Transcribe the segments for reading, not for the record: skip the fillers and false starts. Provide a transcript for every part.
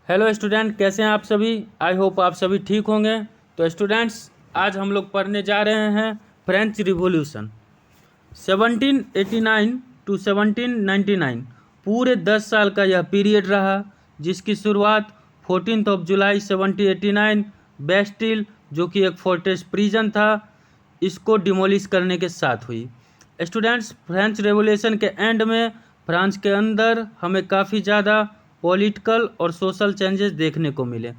Hello student, कैसे हैं आप सभी। आई होप आप सभी ठीक होंगे। तो स्टूडेंट्स, आज हम लोग पढ़ने जा रहे हैं फ्रेंच रिवॉल्यूशन 1789 टू 1799। पूरे 10 साल का यह पीरियड रहा, जिसकी शुरुआत 14 जुलाई 1789 बेस्टिल, जो कि एक फोर्ट्रेस प्रिजन था, इसको डिमोलिश करने के साथ हुई। स्टूडेंट्स, फ्रेंच रेवोल्यूशन के एंड में फ्रांस के अंदर हमें काफ़ी ज़्यादा पॉलिटिकल और सोशल चेंजेस देखने को मिले।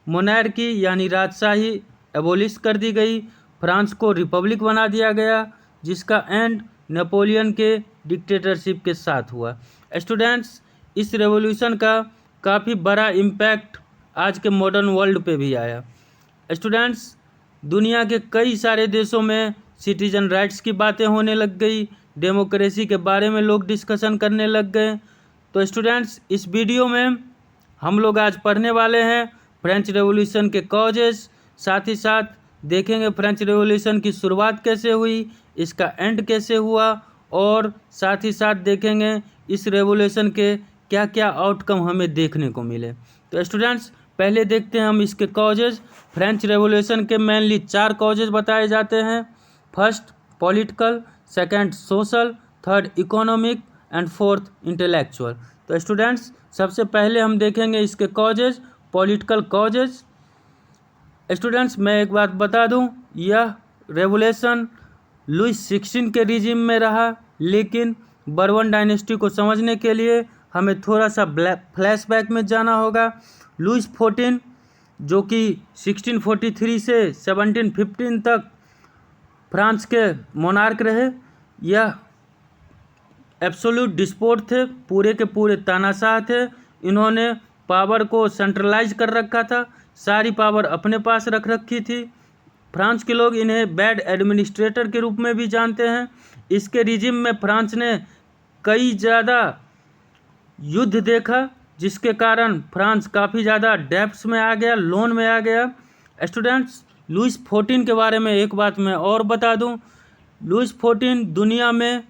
मोनार्की यानी राजशाही एबोलिश कर दी गई, फ्रांस को रिपब्लिक बना दिया गया, जिसका एंड नेपोलियन के डिक्टेटरशिप के साथ हुआ। स्टूडेंट्स, इस रेवोल्यूशन का काफ़ी बड़ा इम्पैक्ट आज के मॉडर्न वर्ल्ड पे भी आया। स्टूडेंट्स, दुनिया के कई सारे देशों में सिटीजन राइट्स की बातें होने लग गई, डेमोक्रेसी के बारे में लोग डिस्कशन करने लग गए। तो स्टूडेंट्स, इस वीडियो में हम लोग आज पढ़ने वाले हैं फ्रेंच रेवोल्यूशन के कॉजेस, साथ ही साथ देखेंगे फ्रेंच रेवोल्यूशन की शुरुआत कैसे हुई, इसका एंड कैसे हुआ, और साथ ही साथ देखेंगे इस रेवोल्यूशन के क्या क्या आउटकम हमें देखने को मिले। तो स्टूडेंट्स, पहले देखते हैं हम इसके कॉजेज। फ्रेंच रेवोल्यूशन के मेनली 4 कॉजेज बताए जाते हैं। First political, second social, third economic and fourth intellectual. तो स्टूडेंट्स, सबसे पहले हम देखेंगे इसके कॉजेज, पॉलिटिकल कॉजेज। स्टूडेंट्स, मैं एक बात बता दूं, यह रेवोल्यूशन लुई 16 के रिजिम में रहा, लेकिन बर्बन डायनेस्टी को समझने के लिए हमें थोड़ा सा फ्लैशबैक में जाना होगा। लुई 14, जो कि 1643 से 1715 तक फ्रांस के मोनार्क रहे, यह एब्सोल्यूट डिस्पोट थे, पूरे के पूरे तानाशाह थे। इन्होंने पावर को सेंट्रलाइज कर रखा था, सारी पावर अपने पास रख रखी थी। फ्रांस के लोग इन्हें बैड एडमिनिस्ट्रेटर के रूप में भी जानते हैं। इसके रिजिम में फ्रांस ने कई ज़्यादा युद्ध देखा, जिसके कारण फ्रांस काफ़ी ज़्यादा डेब्ट्स में आ गया, लोन में आ गया। स्टूडेंट्स, लुईस 14 के बारे में एक बात मैं और बता दूं, लुईस 14 दुनिया में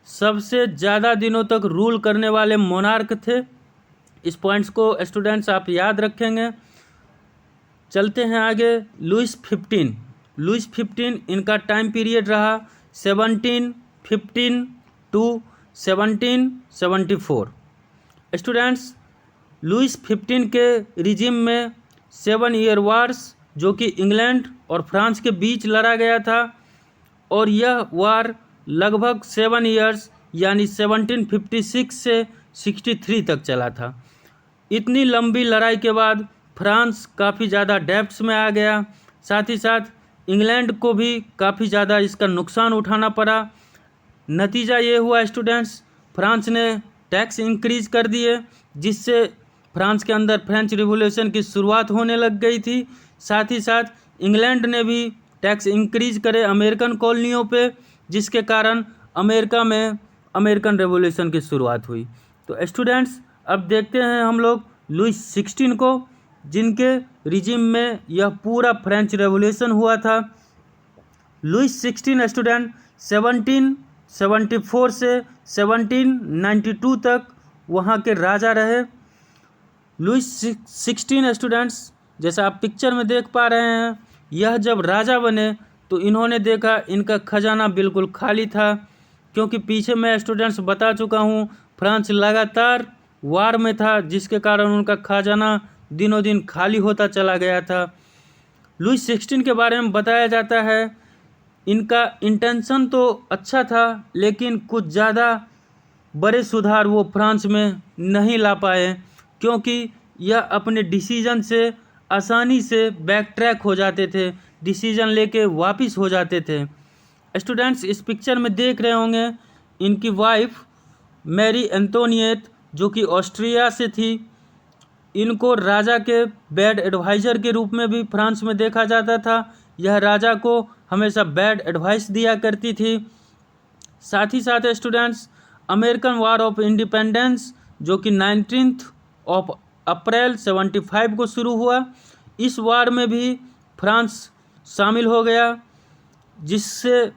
सबसे ज़्यादा दिनों तक रूल करने वाले मोनार्क थे। इस पॉइंट्स को स्टूडेंट्स आप याद रखेंगे। चलते हैं आगे। लुईस 15 इनका टाइम पीरियड रहा 1715 टू 1774। स्टूडेंट्स, लुईस 15 के रिजिम में 7 ईयर वार्स, जो कि इंग्लैंड और फ्रांस के बीच लड़ा गया था, और यह वार लगभग 7 ईयर्स यानी 1756 से 63 तक चला था। इतनी लंबी लड़ाई के बाद फ्रांस काफ़ी ज़्यादा डेब्ट्स में आ गया, साथ ही साथ इंग्लैंड को भी काफ़ी ज़्यादा इसका नुकसान उठाना पड़ा। नतीजा ये हुआ स्टूडेंट्स, फ्रांस ने टैक्स इंक्रीज कर दिए, जिससे फ्रांस के अंदर फ्रेंच रिवॉल्यूशन की शुरुआत होने लग गई थी। साथ ही साथ इंग्लैंड ने भी टैक्स इंक्रीज करे अमेरिकन कॉलोनियों पे, जिसके कारण अमेरिका में अमेरिकन रेवोल्यूशन की शुरुआत हुई। तो स्टूडेंट्स, अब देखते हैं हम लोग लुईस 16 को, जिनके रिजिम में यह पूरा फ्रेंच रेवोल्यूशन हुआ था। लुईस 16 स्टूडेंट 1774 से 1792 तक वहाँ के राजा रहे। लुईस 16 स्टूडेंट्स, जैसा आप पिक्चर में देख पा रहे हैं, यह जब राजा बने तो इन्होंने देखा इनका खजाना बिल्कुल खाली था, क्योंकि पीछे मैं स्टूडेंट्स बता चुका हूँ फ्रांस लगातार वार में था, जिसके कारण उनका खजाना दिनों दिन खाली होता चला गया था। लुईस 16 के बारे में बताया जाता है, इनका इंटेंशन तो अच्छा था, लेकिन कुछ ज़्यादा बड़े सुधार वो फ्रांस में नहीं ला पाए, क्योंकि यह अपने डिसीजन से आसानी से बैक ट्रैक हो जाते थे, डिसीजन लेके वापस हो जाते थे। स्टूडेंट्स, इस पिक्चर में देख रहे होंगे इनकी वाइफ मैरी एंटोनिएट, जो कि ऑस्ट्रिया से थी। इनको राजा के बैड एडवाइज़र के रूप में भी फ्रांस में देखा जाता था। यह राजा को हमेशा बैड एडवाइस दिया करती थी। साथ ही साथ students, American war of independence, जो कि 19 अप्रैल 75 को शुरू हुआ, इस वार में भी फ्रांस शामिल हो गया, जिससे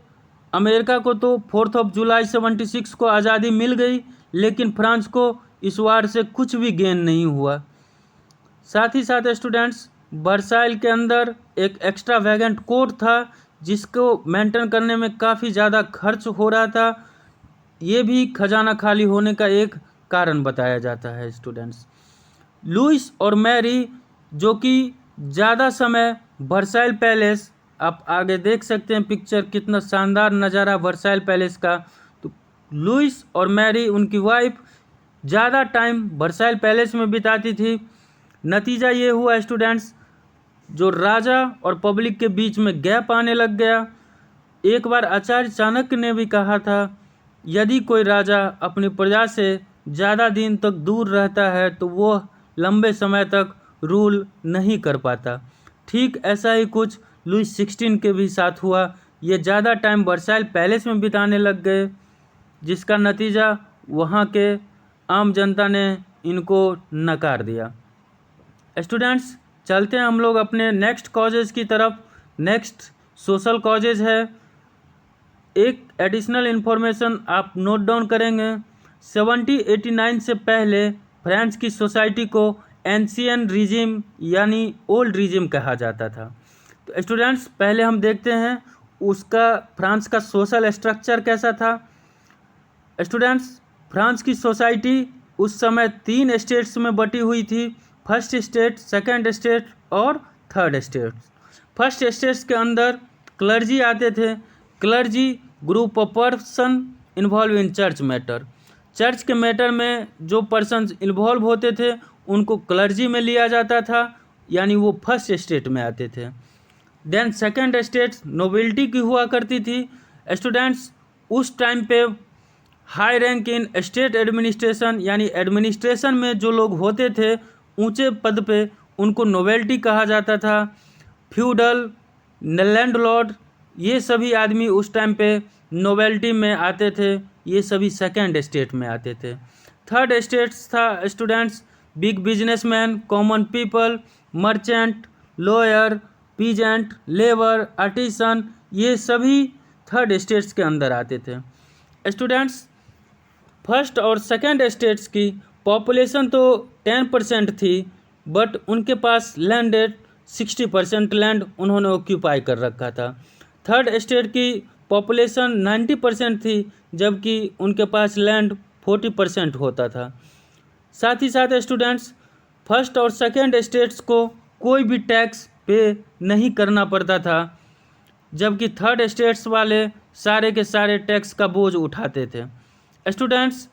अमेरिका को तो 4 जुलाई 76 को आज़ादी मिल गई, लेकिन फ्रांस को इस वार से कुछ भी गेन नहीं हुआ। साथ ही साथ स्टूडेंट्स वर्साइल के अंदर एक एक्स्ट्रा वैगेंट कोर्ट था जिसको मेंटेन करने में काफ़ी ज़्यादा खर्च हो रहा था। ये भी खजाना खाली होने का एक कारण बताया जाता है स्टूडेंट्स। लुइस और मैरी जो कि ज़्यादा समय वर्साइल पैलेस, आप आगे देख सकते हैं पिक्चर, कितना शानदार नज़ारा वर्साइल पैलेस का। तो लुइस और मैरी उनकी वाइफ ज़्यादा टाइम वर्साइल पैलेस में बिताती थी। नतीजा ये हुआ स्टूडेंट्स, जो राजा और पब्लिक के बीच में गैप आने लग गया। एक बार आचार्य चाणक्य ने भी कहा था, यदि कोई राजा अपनी प्रजा से ज़्यादा दिन तक दूर रहता है तो वो लंबे समय तक रूल नहीं कर पाता। ठीक ऐसा ही कुछ लुइस 16 के भी साथ हुआ। ये ज़्यादा टाइम वर्साइल पैलेस में बिताने लग गए, जिसका नतीजा वहाँ के आम जनता ने इनको नकार दिया। स्टूडेंट्स चलते हैं हम लोग अपने नेक्स्ट कॉजेज़ की तरफ। नेक्स्ट सोशल कॉजेज़ है। एक एडिशनल इन्फॉर्मेशन आप नोट डाउन करेंगे। 1789 से पहले फ्रांस की सोसाइटी को एंशियन रिजिम यानी ओल्ड रिजिम कहा जाता था। तो स्टूडेंट्स पहले हम देखते हैं उसका फ्रांस का सोशल स्ट्रक्चर कैसा था। स्टूडेंट्स फ्रांस की सोसाइटी उस समय 3 स्टेट्स में बटी हुई थी, फर्स्ट स्टेट, सेकंड स्टेट और थर्ड स्टेट। फर्स्ट स्टेट्स के अंदर क्लर्जी आते थे। Clergy group of person involve in church matter. Church के मैटर में जो पर्सन इन्वॉल्व होते थे उनको क्लर्जी में लिया जाता था, यानी वो फर्स्ट स्टेट में आते थे। देन सेकंड स्टेट नोबिलिटी की हुआ करती थी। स्टूडेंट्स उस टाइम पे high rank in state administration, यानी एडमिनिस्ट्रेशन में जो लोग होते थे ऊंचे पद पे, उनको नोवेल्टी कहा जाता था। फ्यूडल, लैंडलॉर्ड, ये सभी आदमी उस टाइम पे नोवेल्टी में आते थे। ये सभी सेकंड स्टेट में आते थे। थर्ड स्टेट्स था students big businessman, common people, merchant, lawyer, peasant, labour, artisan, ये सभी थर्ड स्टेट्स के अंदर आते थे। स्टूडेंट्स फर्स्ट और सेकंड स्टेट्स की पॉपुलेशन तो 10% थी, बट उनके पास लैंडेड 60% लैंड उन्होंने ऑक्यूपाई कर रखा था। थर्ड स्टेट की पॉपुलेशन 90% थी, जबकि उनके पास लैंड 40% होता था। साथ ही साथ स्टूडेंट्स फर्स्ट और सेकंड स्टेट्स को कोई भी टैक्स पे नहीं करना पड़ता था, जबकि थर्ड स्टेट्स वाले सारे के सारे टैक्स का बोझ उठाते थे। स्टूडेंट्स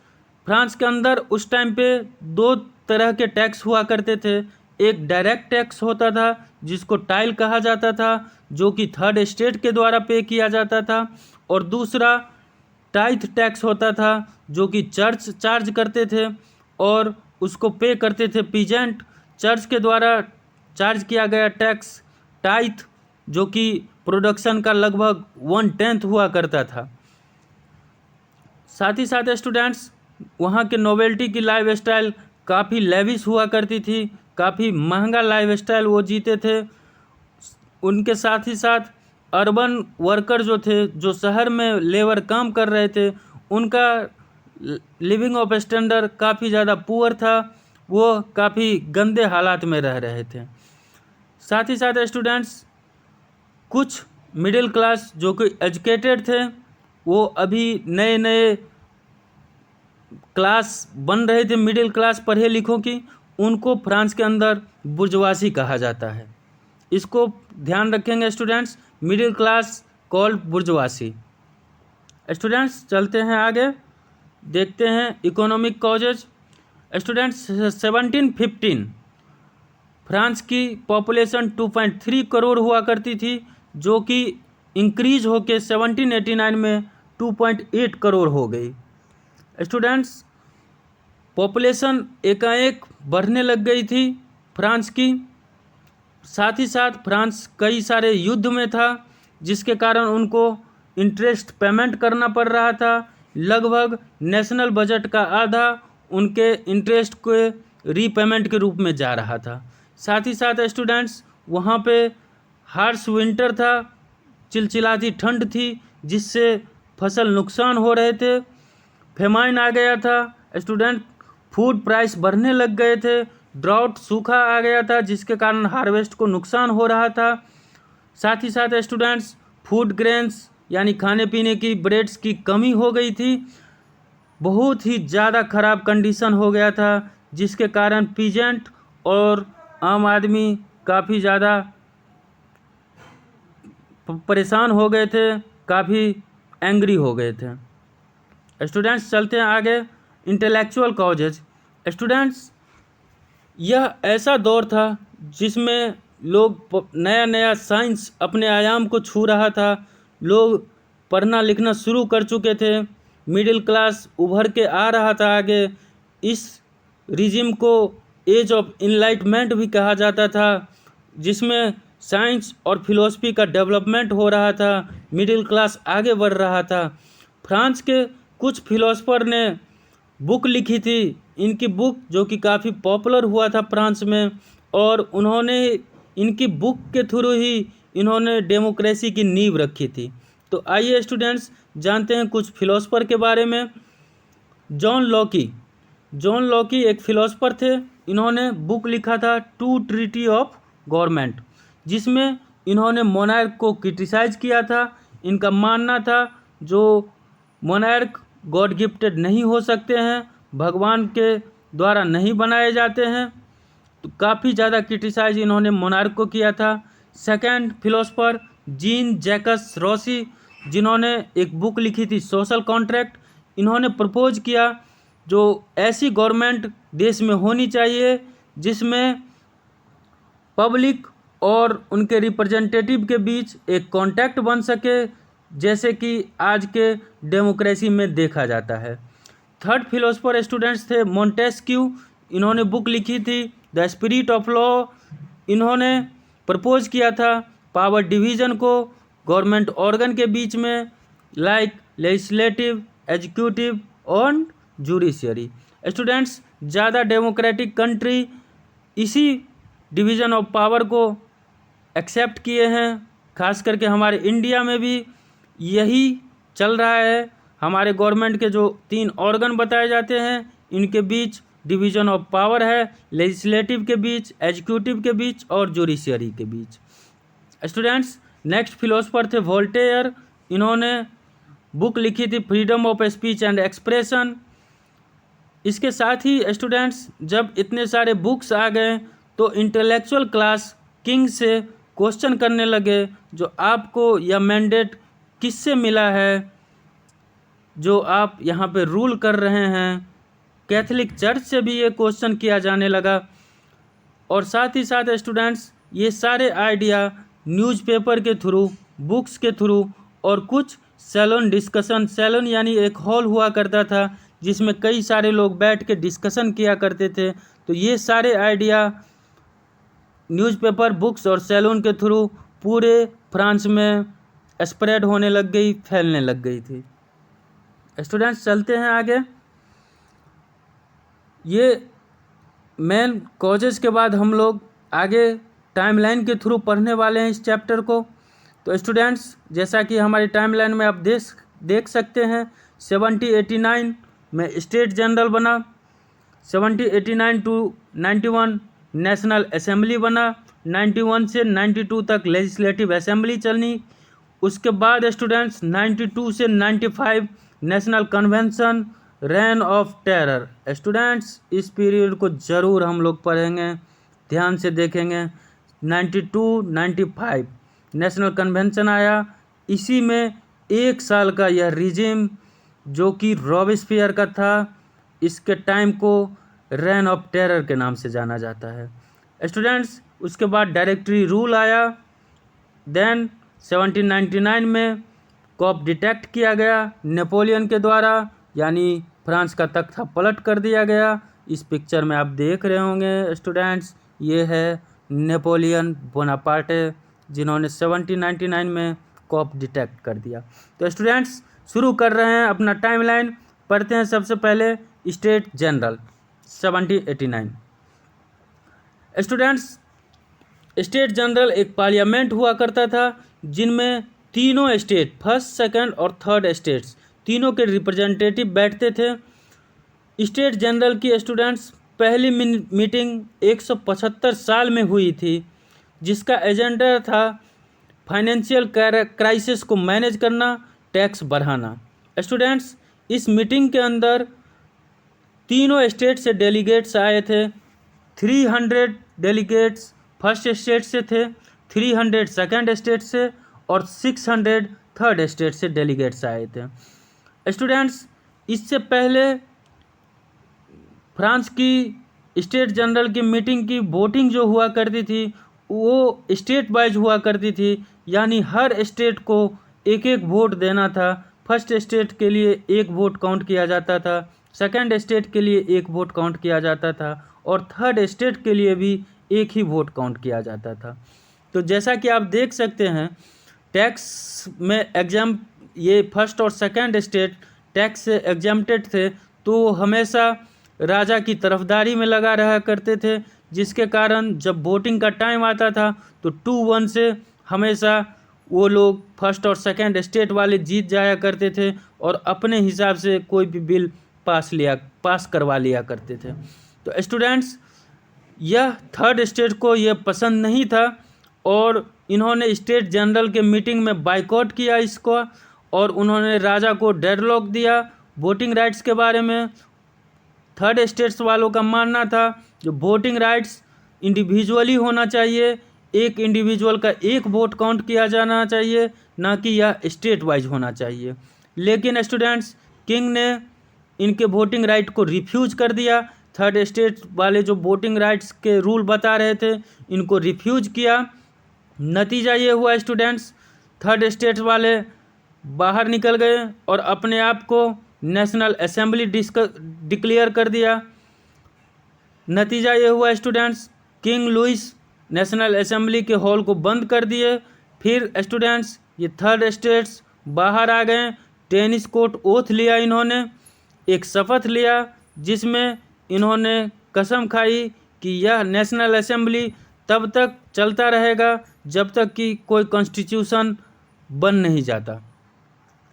फ्रांस के अंदर उस टाइम पे 2 तरह के टैक्स हुआ करते थे। एक डायरेक्ट टैक्स होता था जिसको टाइल कहा जाता था, जो कि थर्ड स्टेट के द्वारा पे किया जाता था, और दूसरा टाइथ टैक्स होता था जो कि चर्च चार्ज करते थे और उसको पे करते थे पीजेंट। चर्च के द्वारा चार्ज किया गया टैक्स टाइथ, जो कि प्रोडक्शन का लगभग 1/10 हुआ करता था। साथ ही साथ स्टूडेंट्स वहाँ के नोवेल्टी की लाइफ स्टाइल काफ़ी लेविश हुआ करती थी, काफ़ी महंगा लाइफ स्टाइल वो जीते थे। उनके साथ ही साथ अर्बन वर्कर जो थे, जो शहर में लेबर काम कर रहे थे, उनका लिविंग ऑफ स्टैंडर्ड काफ़ी ज़्यादा पुअर था, वो काफ़ी गंदे हालात में रह रहे थे। साथ ही साथ स्टूडेंट्स कुछ मिडिल क्लास जो कि एजुकेटेड थे, वो अभी नए नए क्लास बन रहे थे, मिडिल क्लास पढ़े लिखों की, उनको फ्रांस के अंदर बुर्जुआसी कहा जाता है। इसको ध्यान रखेंगे students, middle class called बुर्जुआसी। Students चलते हैं आगे, देखते हैं इकोनॉमिक कॉजेज। स्टूडेंट्स 1715 फ्रांस की पॉपुलेशन 2.3 करोड़ हुआ करती थी, जो कि इंक्रीज होके 1789 में 2.8 करोड़ हो गई। स्टूडेंट्स पॉपुलेशन एकाएक बढ़ने लग गई थी फ्रांस की। साथ ही साथ फ्रांस कई सारे युद्ध में था, जिसके कारण उनको इंटरेस्ट पेमेंट करना पड़ रहा था। लगभग नेशनल बजट का आधा उनके इंटरेस्ट के रीपेमेंट के रूप में जा रहा था। साथ ही साथ स्टूडेंट्स वहाँ पे हार्श विंटर था, चिलचिलाती ठंड थी, जिससे फसल नुकसान हो रहे थे। फेमाइन आ गया था स्टूडेंट, फूड प्राइस बढ़ने लग गए थे, ड्राउट सूखा आ गया था जिसके कारण हार्वेस्ट को नुकसान हो रहा था। साथ ही साथ स्टूडेंट्स फूड ग्रेन्स यानी खाने पीने की ब्रेड्स की कमी हो गई थी, बहुत ही ज़्यादा ख़राब कंडीशन हो गया था जिसके कारण पीजेंट और आम आदमी काफ़ी ज़्यादा परेशान हो गए थे, काफ़ी एंग्री हो गए थे। स्टूडेंट्स चलते हैं आगे। Intellectual causes. स्टूडेंट्स यह ऐसा दौर था जिसमें लोग नया नया साइंस अपने आयाम को छू रहा था, लोग पढ़ना लिखना शुरू कर चुके थे, मिडिल क्लास उभर के आ रहा था आगे। इस रिजिम को एज ऑफ इनलाइटमेंट भी कहा जाता था, जिसमें साइंस और फिलॉसफी का डेवलपमेंट हो रहा था, मिडिल क्लास आगे बढ़ रहा था। फ्रांस के कुछ फिलोसफर ने बुक लिखी थी, इनकी बुक जो कि काफ़ी पॉपुलर हुआ था फ्रांस में, और उन्होंने इनकी बुक के थ्रू ही इन्होंने डेमोक्रेसी की नींव रखी थी। तो आइए स्टूडेंट्स जानते हैं कुछ फिलोसफर के बारे में। जॉन लॉकी एक फिलोसफर थे। इन्होंने बुक लिखा था टू ट्रीटी ऑफ गवर्नमेंट, जिसमें इन्होंने मोनार्क को क्रिटिसाइज किया था। इनका मानना था जो मोनार्क गॉड गिफ्टेड नहीं हो सकते हैं, भगवान के द्वारा नहीं बनाए जाते हैं, तो काफ़ी ज़्यादा क्रिटिसाइज इन्होंने मोनार्क को किया था। Second philosopher gene Jacques Rossi, जिन्होंने एक बुक लिखी थी सोशल कॉन्ट्रैक्ट। इन्होंने प्रपोज किया जो ऐसी गवर्नमेंट देश में होनी चाहिए जिसमें पब्लिक और उनके रिप्रेजेंटेटिव के बीच एक कॉन्टैक्ट बन सके, जैसे कि आज के डेमोक्रेसी में देखा जाता है। थर्ड फिलोसफर स्टूडेंट्स थे मोंटेस्क्यू। इन्होंने बुक लिखी थी द स्पिरिट ऑफ लॉ। इन्होंने प्रपोज किया था पावर डिवीज़न को गवर्नमेंट ऑर्गन के बीच में, लाइक लेजिस्लेटिव, एग्जीक्यूटिव और जुडिशरी। स्टूडेंट्स ज़्यादा डेमोक्रेटिक कंट्री इसी डिवीज़न ऑफ पावर को एक्सेप्ट किए हैं, खास करके हमारे इंडिया में भी यही चल रहा है। हमारे गवर्नमेंट के जो 3 ऑर्गन बताए जाते हैं, इनके बीच डिवीज़न ऑफ पावर है, लेजिस्लेटिव के बीच, एग्जीक्यूटिव के बीच और जुडिशरी के बीच। स्टूडेंट्स नेक्स्ट फिलोसफर थे वोल्टेयर। इन्होंने बुक लिखी थी freedom of speech and expression. इसके साथ ही स्टूडेंट्स जब इतने सारे बुक्स आ गए तो इंटेलेक्चुअल क्लास किंग से क्वेश्चन करने लगे जो आपको यह मैंडेट किससे मिला है जो आप यहाँ पे रूल कर रहे हैं। कैथोलिक चर्च से भी ये क्वेश्चन किया जाने लगा। और साथ ही साथ स्टूडेंट्स ये सारे आइडिया न्यूज़पेपर के थ्रू, बुक्स के थ्रू और कुछ सैलून डिस्कशन, सैलून यानी एक हॉल हुआ करता था जिसमें कई सारे लोग बैठ के डिस्कशन किया करते थे, तो ये सारे आइडिया न्यूज़पेपर, बुक्स और सैलून के थ्रू पूरे फ्रांस में स्प्रेड होने लग गई, फैलने लग गई थी। स्टूडेंट्स चलते हैं आगे। ये मेन कॉजेज़ के बाद हम लोग आगे टाइमलाइन के थ्रू पढ़ने वाले हैं इस चैप्टर को। तो स्टूडेंट्स जैसा कि हमारी टाइमलाइन में आप देख सकते हैं 1789 में स्टेट जनरल बना, 1789 टू 91 नेशनल असेंबली बना, 91 से 92 तक लेजिस्लेटिव असेंबली चलनी। उसके बाद स्टूडेंट्स 92 से 95 national convention, rain of terror. Students इस पीरियड को ज़रूर हम लोग पढ़ेंगे, ध्यान से देखेंगे। 92-95 नेशनल कन्वेंशन आया। इसी में 1 साल का यह रिजिम जो कि रॉबेस्पियर का था, इसके टाइम को रेन ऑफ टेरर के नाम से जाना जाता है। स्टूडेंट्स उसके बाद डायरेक्टरी रूल आया। देन 1799 में कॉप डिटेक्ट किया गया नेपोलियन के द्वारा, यानी फ्रांस का तख्ता पलट कर दिया गया। इस पिक्चर में आप देख रहे होंगे स्टूडेंट्स, ये है नेपोलियन बोनापार्टे जिन्होंने 1799 में कॉप डिटेक्ट कर दिया। तो स्टूडेंट्स शुरू कर रहे हैं अपना टाइमलाइन, पढ़ते हैं सबसे पहले state general 1789। Students state general एक पार्लियामेंट हुआ करता था जिनमें तीनों स्टेट, फर्स्ट, सेकंड और थर्ड स्टेट्स, तीनों के रिप्रेजेंटेटिव बैठते थे। स्टेट जनरल की स्टूडेंट्स पहली मीटिंग 175 साल में हुई थी, जिसका एजेंडा था फाइनेंशियल क्राइसिस को मैनेज करना, टैक्स बढ़ाना। स्टूडेंट्स, इस मीटिंग के अंदर तीनों स्टेट से डेलीगेट्स आए थे। 300 डेलीगेट्स फर्स्ट स्टेट से थे, 300 सेकंड स्टेट से और 600 थर्ड स्टेट से डेलीगेट्स आए थे। स्टूडेंट्स, इससे पहले फ्रांस की स्टेट जनरल की मीटिंग की वोटिंग जो हुआ करती थी वो स्टेट वाइज हुआ करती थी, यानी हर स्टेट को एक एक वोट देना था। फर्स्ट स्टेट के लिए एक वोट काउंट किया जाता था, सेकंड स्टेट के लिए एक वोट काउंट किया जाता था और थर्ड स्टेट के लिए भी एक ही वोट काउंट किया जाता था। तो जैसा कि आप देख सकते हैं, टैक्स में एग्जाम ये फर्स्ट और सेकंड स्टेट टैक्स से एग्जाम्प्टेड थे, तो वो हमेशा राजा की तरफदारी में लगा रहा करते थे, जिसके कारण जब वोटिंग का टाइम आता था तो 2-1 से हमेशा वो लोग फर्स्ट और सेकंड स्टेट वाले जीत जाया करते थे और अपने हिसाब से कोई भी बिल पास करवा लिया करते थे। तो स्टूडेंट्स, यह थर्ड स्टेट को यह पसंद नहीं था और इन्होंने स्टेट जनरल के मीटिंग में बाइकआउट किया इसको और उन्होंने राजा को डेडलॉक दिया वोटिंग राइट्स के बारे में। थर्ड स्टेट्स वालों का मानना था जो वोटिंग राइट्स इंडिविजुअली होना चाहिए, एक इंडिविजुअल का एक वोट काउंट किया जाना चाहिए, ना कि यह स्टेट वाइज होना चाहिए। लेकिन स्टूडेंट्स, किंग ने इनके वोटिंग राइट को रिफ्यूज़ कर दिया। थर्ड स्टेट वाले जो वोटिंग राइट्स के रूल बता रहे थे इनको रिफ्यूज़ किया। नतीजा ये हुआ स्टूडेंट्स, थर्ड स्टेट वाले बाहर निकल गए और अपने आप को नेशनल असेंबली डिक्लेयर कर दिया। नतीजा ये हुआ students, king Louis national assembly के हॉल को बंद कर दिए। फिर स्टूडेंट्स, ये थर्ड स्टेट्स बाहर आ गए। टेनिस कोर्ट ओथ लिया इन्होंने, एक शपथ लिया जिसमें इन्होंने कसम खाई कि यह नेशनल असेंबली तब तक चलता रहेगा जब तक कि कोई कॉन्स्टिट्यूशन बन नहीं जाता।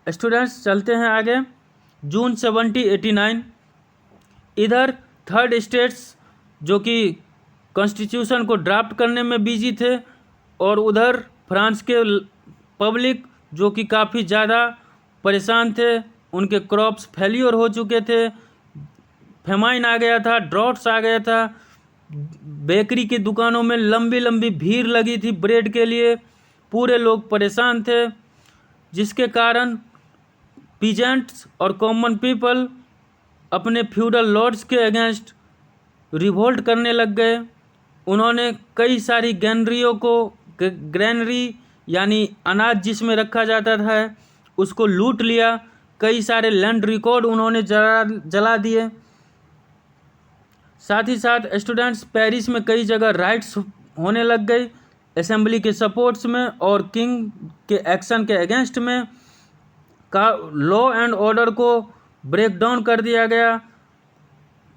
स्टूडेंट्स, चलते हैं आगे। जून 1789, इधर थर्ड स्टेट्स जो कि कॉन्स्टिट्यूशन को ड्राफ्ट करने में बिजी थे और उधर फ्रांस के पब्लिक जो कि काफ़ी ज़्यादा परेशान थे, उनके क्रॉप्स फेल्योर हो चुके थे, फेमाइन आ गया था, ड्रॉट्स आ गया था, बेकरी की दुकानों में लंबी लंबी भीड़ लगी थी ब्रेड के लिए, पूरे लोग परेशान थे, जिसके कारण पीजेंट्स और कॉमन पीपल अपने फ्यूडल लॉर्ड्स के अगेंस्ट रिवोल्ट करने लग गए। उन्होंने कई सारी ग्रैनरी यानी अनाज जिसमें रखा जाता था उसको लूट लिया। कई सारे लैंड रिकॉर्ड उन्होंने जला दिए। साथ ही साथ स्टूडेंट्स, पेरिस में कई जगह राइट्स होने लग गई असेंबली के सपोर्ट्स में और किंग के एक्शन के अगेंस्ट में। का लॉ एंड ऑर्डर को ब्रेक डाउन कर दिया गया,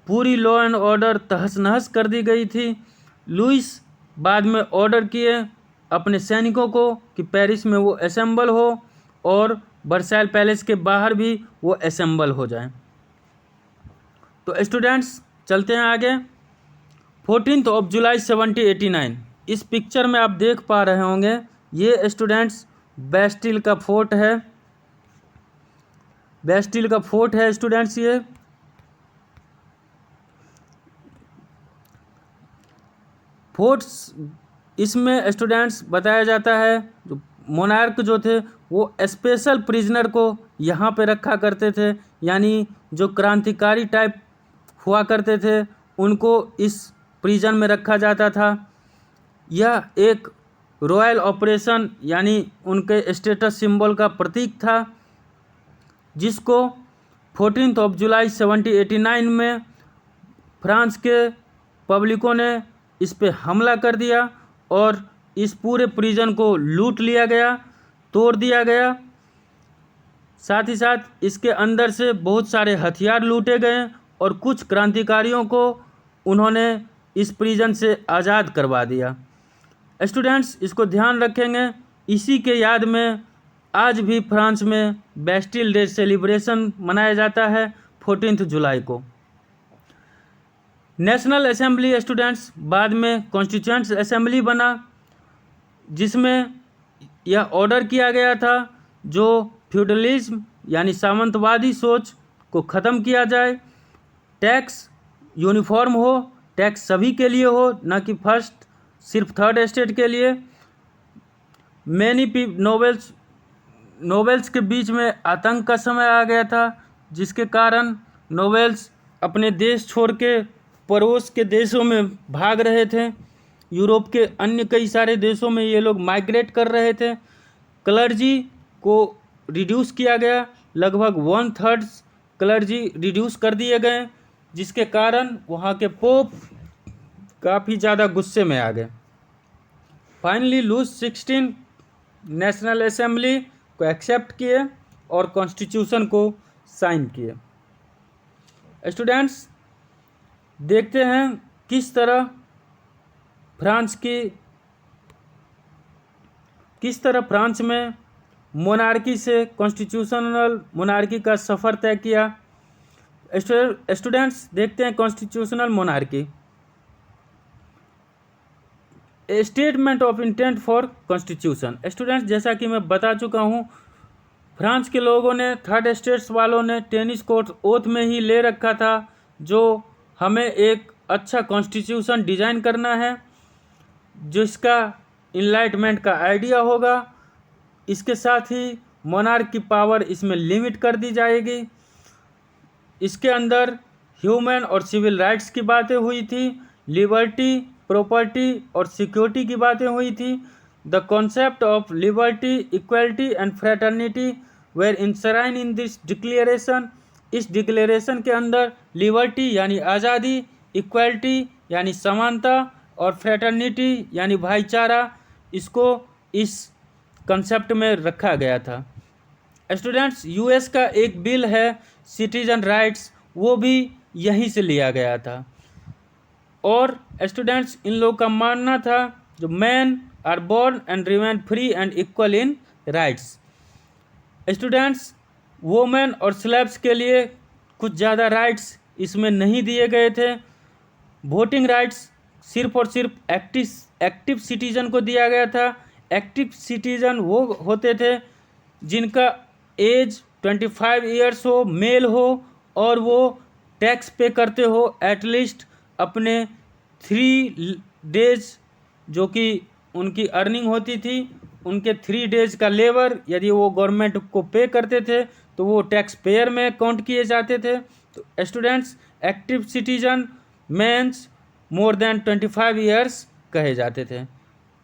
पूरी लॉ एंड ऑर्डर तहस नहस कर दी गई थी। लुइस बाद में ऑर्डर किए अपने सैनिकों को कि पेरिस में वो असेंबल हो और वर्साइल पैलेस के बाहर भी वो असेंबल हो जाएं। तो स्टूडेंट्स, चलते हैं आगे। 14 जुलाई 1789, इस पिक्चर में आप देख पा रहे होंगे, ये स्टूडेंट्स बेस्टिल का फोर्ट है। बेस्टिल का फोर्ट है स्टूडेंट्स। ये फोर्ट्स, इसमें स्टूडेंट्स बताया जाता है जो मोनार्क जो थे वो स्पेशल प्रिजनर को यहाँ पे रखा करते थे, यानी जो क्रांतिकारी टाइप हुआ करते थे उनको इस प्रिजन में रखा जाता था। यह एक रॉयल ऑपरेशन यानी उनके स्टेटस सिंबल का प्रतीक था, जिसको 14 जुलाई 1789 में फ्रांस के पब्लिकों ने इस पे हमला कर दिया और इस पूरे प्रिजन को लूट लिया गया, तोड़ दिया गया। साथ ही साथ इसके अंदर से बहुत सारे हथियार लूटे गए और कुछ क्रांतिकारियों को उन्होंने इस प्रिजन से आज़ाद करवा दिया। स्टूडेंट्स, इसको ध्यान रखेंगे, इसी के याद में आज भी फ्रांस में बेस्टिल डे सेलिब्रेशन मनाया जाता है 14 जुलाई को। नेशनल असेंबली स्टूडेंट्स बाद में कॉन्स्टिट्यूएंट असेंबली बना, जिसमें यह ऑर्डर किया गया था जो फ्यूडलिज्म यानी सामंतवादी सोच को ख़त्म किया जाए, टैक्स यूनिफॉर्म हो, टैक्स सभी के लिए हो, न कि फर्स्ट सिर्फ थर्ड स्टेट के लिए। मैनी नोवेल्स के बीच में आतंक का समय आ गया था, जिसके कारण नोवेल्स अपने देश छोड़ के पड़ोस के देशों में भाग रहे थे। यूरोप के अन्य कई सारे देशों में ये लोग माइग्रेट कर रहे थे। क्लर्जी को रिड्यूस किया गया, लगभग 1/3 क्लर्जी रिड्यूस कर दिए गए, जिसके कारण वहाँ के पोप काफ़ी ज़्यादा गुस्से में आ गए। फाइनली लुई 16 नेशनल असेंबली को एक्सेप्ट किए और कॉन्स्टिट्यूशन को साइन किए। स्टूडेंट्स, देखते हैं किस तरह फ्रांस में मोनार्की से कॉन्स्टिट्यूशनल मोनार्की का सफ़र तय किया। स्टूडेंट्स, देखते हैं constitutional monarchy. Statement of intent for constitution. Students, जैसा कि मैं बता चुका हूँ, फ्रांस के लोगों ने, थर्ड स्टेट्स वालों ने टेनिस कोर्ट ओथ में ही ले रखा था जो हमें एक अच्छा कॉन्स्टिट्यूशन डिज़ाइन करना है जिसका इनलाइटमेंट का आइडिया होगा। इसके साथ ही मोनार्क की पावर इसमें लिमिट कर दी जाएगी। इसके अंदर ह्यूमन और सिविल राइट्स की बातें हुई थी, लिबर्टी, प्रॉपर्टी और सिक्योरिटी की बातें हुई थी। The concept of liberty, equality and fraternity were enshrined in this declaration. इस डिक्लेरेशन के अंदर लिबर्टी यानी आज़ादी, इक्वलिटी यानी समानता और फ्रेटर्निटी यानी भाईचारा, इसको इस कंसेप्ट में रखा गया था। स्टूडेंट्स, यूएस का एक बिल है सिटीजन राइट्स, वो भी यहीं से लिया गया था। और स्टूडेंट्स, इन लोगों का मानना था जो man are born and remain free and equal in rights. Students, women और स्लेव्स के लिए कुछ ज़्यादा राइट्स इसमें नहीं दिए गए थे। वोटिंग राइट्स सिर्फ और सिर्फ एक्टिव सिटीजन को दिया गया था। एक्टिव सिटीजन वो होते थे जिनका एज 25 ईयर्स हो, मेल हो और वो टैक्स पे करते हो एटलीस्ट अपने 3 डेज जो कि उनकी अर्निंग होती थी, उनके 3 डेज का लेबर यदि वो गवर्नमेंट को पे करते थे तो वो टैक्स पेयर में काउंट किए जाते थे। तो students, active citizen mens more than 25 years कहे जाते थे।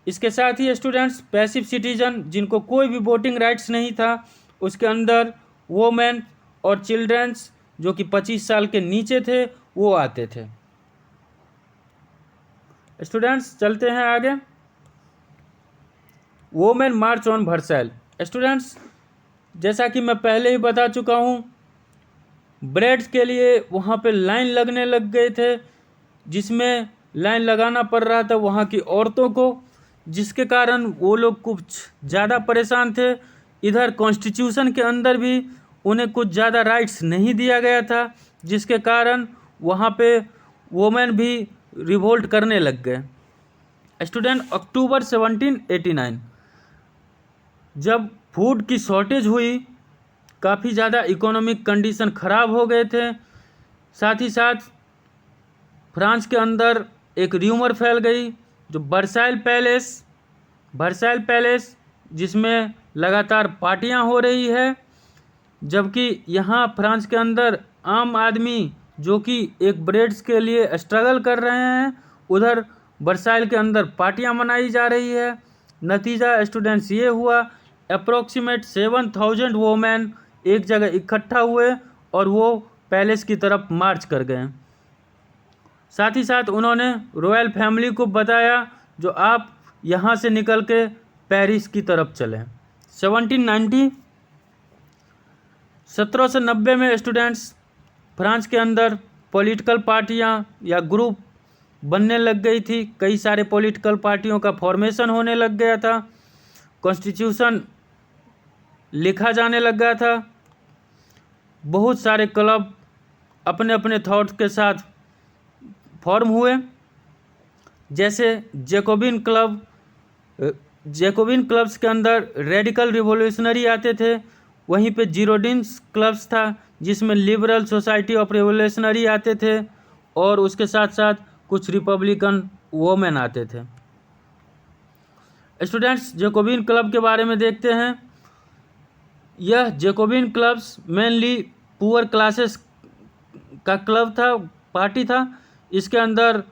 इसके साथ ही स्टूडेंट्स, पैसिव सिटीजन जिनको कोई भी वोटिंग राइट्स नहीं था, उसके अंदर वोमेन और चिल्ड्रंस जो कि 25 साल के नीचे थे वो आते थे। स्टूडेंट्स, चलते हैं आगे। Women march on Versailles. Students, जैसा कि मैं पहले ही बता चुका हूँ, ब्रेड्स के लिए वहाँ पे लाइन लगने लग गए थे, जिसमें लाइन लगाना पड़ रहा था वहाँ की औरतों को, जिसके कारण वो लोग कुछ ज़्यादा परेशान थे। इधर कॉन्स्टिट्यूशन के अंदर भी उन्हें कुछ ज़्यादा राइट्स नहीं दिया गया था, जिसके कारण वहाँ पे वोमेन भी रिवोल्ट करने लग गए। स्टूडेंट, अक्टूबर 1789 जब फूड की शॉर्टेज हुई, काफ़ी ज़्यादा इकोनॉमिक कंडीशन ख़राब हो गए थे, साथ ही साथ फ्रांस के अंदर एक र्यूमर फैल गई जो वर्साइल पैलेस जिसमें लगातार पार्टियां हो रही है, जबकि यहाँ फ्रांस के अंदर आम आदमी जो कि एक ब्रेड्स के लिए स्ट्रगल कर रहे हैं, उधर वर्साइल के अंदर पार्टियां मनाई जा रही है। नतीजा स्टूडेंट्स ये हुआ, अप्रोक्सीमेट 7,000 वोमेन एक जगह इकट्ठा हुए और वो पैलेस की तरफ मार्च कर गए। साथ ही साथ उन्होंने रॉयल फैमिली को बताया जो आप यहाँ से निकल के पेरिस की तरफ चलें। 1790 में स्टूडेंट्स, फ्रांस के अंदर पॉलिटिकल पार्टियाँ या ग्रुप बनने लग गई थी, कई सारे पॉलिटिकल पार्टियों का फॉर्मेशन होने लग गया था, कॉन्स्टिट्यूशन लिखा जाने लग गया था, बहुत सारे क्लब अपने अपने थॉट्स के साथ फॉर्म हुए, जैसे जैकोबिन क्लब्स के अंदर रेडिकल रिवोल्यूशनरी आते थे, वहीं पे जीरोडिन्स क्लब्स था जिसमें लिबरल सोसाइटी ऑफ रिवोल्यूशनरी आते थे, और उसके साथ साथ कुछ रिपब्लिकन वोमेन आते थे। स्टूडेंट्स, जैकोबिन क्लब के बारे में देखते हैं। यह Jacobian clubs mainly poor classes का क्लब था, पार्टी था। इसके अंदर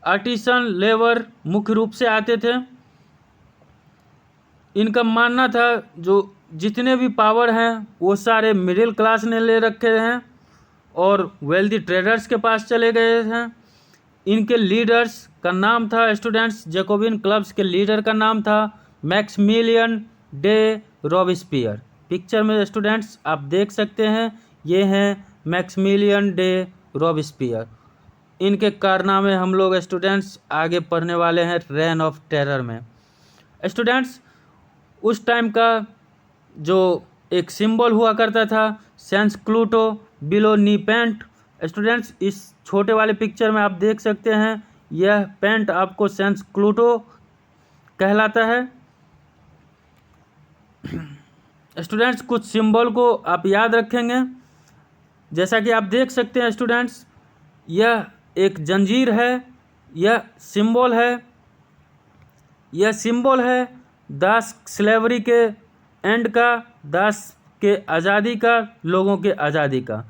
आर्टिसन लेबर मुख्य रूप से आते थे। इनका मानना था जो जितने भी पावर हैं वो सारे मिडिल क्लास ने ले रखे हैं और वेल्दी ट्रेडर्स के पास चले गए हैं। इनके लीडर्स का नाम था, स्टूडेंट्स, जैकोबिन क्लब्स के लीडर का नाम था मैक्सिमिलियन डे रॉबेस्पियर। पिक्चर में स्टूडेंट्स आप देख सकते हैं, ये हैं मैक्सिमिलियन डे रॉबेस्पियर। इनके कारनामे हम लोग स्टूडेंट्स आगे पढ़ने वाले हैं रेन ऑफ टेरर में। स्टूडेंट्स, उस टाइम का जो एक सिंबल हुआ करता था सेंस क्लूटो बिलो नी पेंट। स्टूडेंट्स, इस छोटे वाले पिक्चर में आप देख सकते हैं, यह पेंट आपको सेंस क्लूटो कहलाता है। स्टूडेंट्स, कुछ सिंबल को आप याद रखेंगे, जैसा कि आप देख सकते हैं स्टूडेंट्स, यह एक जंजीर है, यह सिंबल है दास स्लेवरी के एंड का, दास के आज़ादी का, लोगों के आज़ादी का।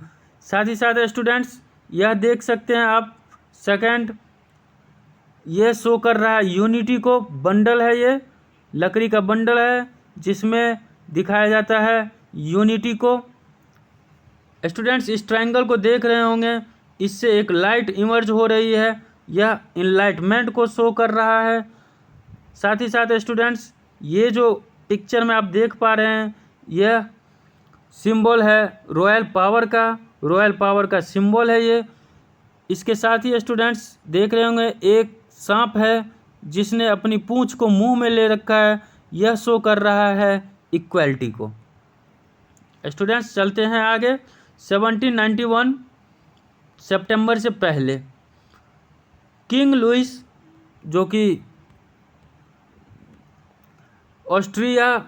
साथ ही साथ स्टूडेंट्स यह देख सकते हैं आप, सेकंड ये शो कर रहा है यूनिटी को, बंडल है, ये लकड़ी का बंडल है जिसमें दिखाया जाता है यूनिटी को। स्टूडेंट्स, इस ट्रायंगल को देख रहे होंगे, इससे एक लाइट इमर्ज हो रही है, यह इनलाइटमेंट को शो कर रहा है। साथ ही साथ स्टूडेंट्स, ये जो पिक्चर में आप देख पा रहे हैं, यह सिंबल है रॉयल पावर का सिंबल है ये। इसके साथ ही स्टूडेंट्स देख रहे होंगे, एक सांप है जिसने अपनी पूंछ को मुंह में ले रखा है, यह शो कर रहा है इक्वलिटी को। स्टूडेंट्स, चलते हैं आगे। 1791 सितंबर से पहले किंग लुइस, जो कि ऑस्ट्रिया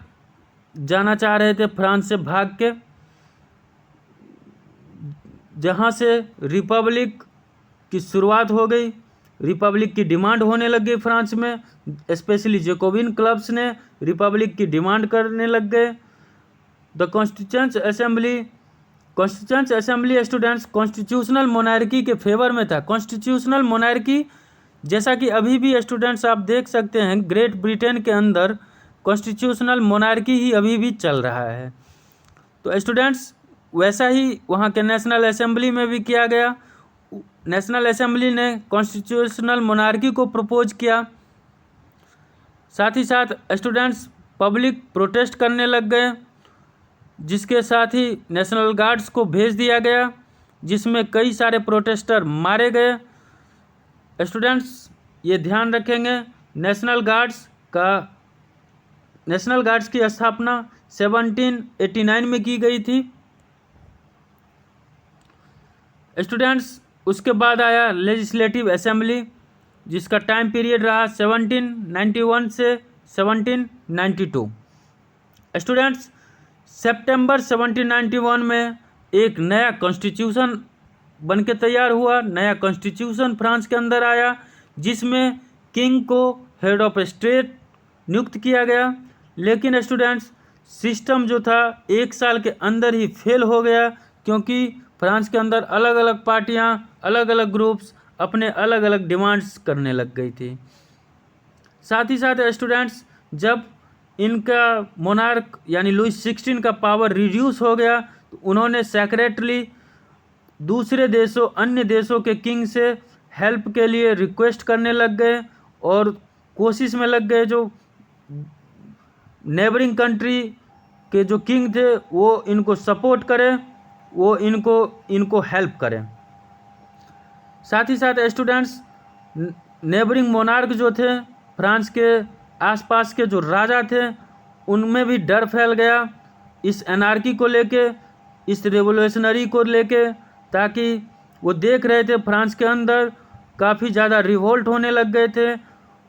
जाना चाह रहे थे फ्रांस से भाग के, जहाँ से रिपब्लिक की शुरुआत हो गई, रिपब्लिक की डिमांड होने लग गई फ्रांस में, स्पेशली जैकोबिन क्लब्स ने रिपब्लिक की डिमांड करने लग गए। The constituent assembly students constitutional monarchy के फेवर में था। कॉन्स्टिट्यूशनल मोनार्की, जैसा कि अभी भी स्टूडेंट्स आप देख सकते हैं, ग्रेट ब्रिटेन के अंदर कॉन्स्टिट्यूशनल मोनार्की ही अभी भी चल रहा है। तो स्टूडेंट्स, वैसा ही वहाँ के नेशनल असेंबली में भी किया गया। नेशनल असेंबली ने कॉन्स्टिट्यूशनल मोनार्की को प्रपोज किया। साथ ही साथ स्टूडेंट्स पब्लिक प्रोटेस्ट करने लग गए, जिसके साथ ही नेशनल गार्ड्स को भेज दिया गया, जिसमें कई सारे प्रोटेस्टर मारे गए। स्टूडेंट्स, ये ध्यान रखेंगे, नेशनल गार्ड्स की स्थापना 1789 में की गई थी। स्टूडेंट्स, उसके बाद आया लेजिस्लेटिव असेंबली, जिसका टाइम पीरियड रहा 1791 से 1792। स्टूडेंट्स, सितंबर 1791 में एक नया कॉन्स्टिट्यूशन बन के तैयार हुआ, नया कॉन्स्टिट्यूशन फ्रांस के अंदर आया, जिसमें किंग को हेड ऑफ स्टेट नियुक्त किया गया। लेकिन स्टूडेंट्स, सिस्टम जो था 1 साल के अंदर ही फेल हो गया, क्योंकि फ्रांस के अंदर अलग अलग पार्टियां, अलग अलग ग्रुप्स अपने अलग अलग डिमांड्स करने लग गई थी। साथ ही साथ स्टूडेंट्स, जब इनका मोनार्क यानी लुइस 16 का पावर रिड्यूस हो गया, तो उन्होंने सेक्रेटली दूसरे देशों, अन्य देशों के किंग से हेल्प के लिए रिक्वेस्ट करने लग गए और कोशिश में लग गए, जो नेबरिंग कंट्री के जो किंग थे वो इनको सपोर्ट करें, वो इनको हेल्प करें। साथ ही साथ स्टूडेंट्स, नेबरिंग मोनार्क जो थे, फ्रांस के आसपास के जो राजा थे, उनमें भी डर फैल गया इस एनार्की को लेके, इस रेवोल्यूशनरी को लेके, ताकि वो देख रहे थे फ्रांस के अंदर काफ़ी ज़्यादा रिवोल्ट होने लग गए थे।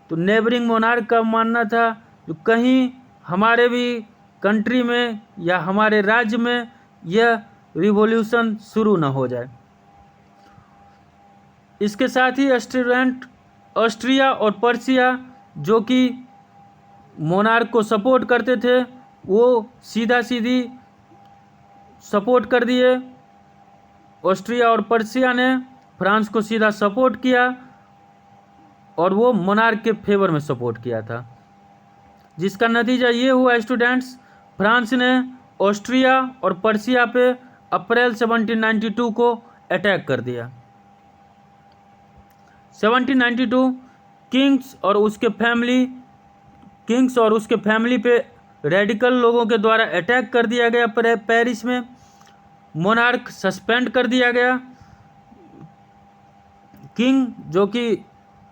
तो नेबरिंग मोनार्क का मानना था जो कहीं हमारे भी कंट्री में या हमारे राज्य में यह रिवॉल्यूशन शुरू न हो जाए। इसके साथ ही ऑस्ट्रिया और पर्सिया जो कि मोनार्क को सपोर्ट करते थे वो सीधा सीधी सपोर्ट कर दिए। ऑस्ट्रिया और पर्सिया ने फ्रांस को सीधा सपोर्ट किया और वो मोनार्क के फेवर में सपोर्ट किया था, जिसका नतीजा ये हुआ स्टूडेंट्स, फ्रांस ने ऑस्ट्रिया और पर्सिया पे अप्रैल 1792 को अटैक कर दिया। 1792 किंग्स और उसके फैमिली पे रेडिकल लोगों के द्वारा अटैक कर दिया गया पेरिस में। मोनार्क सस्पेंड कर दिया गया। किंग जो कि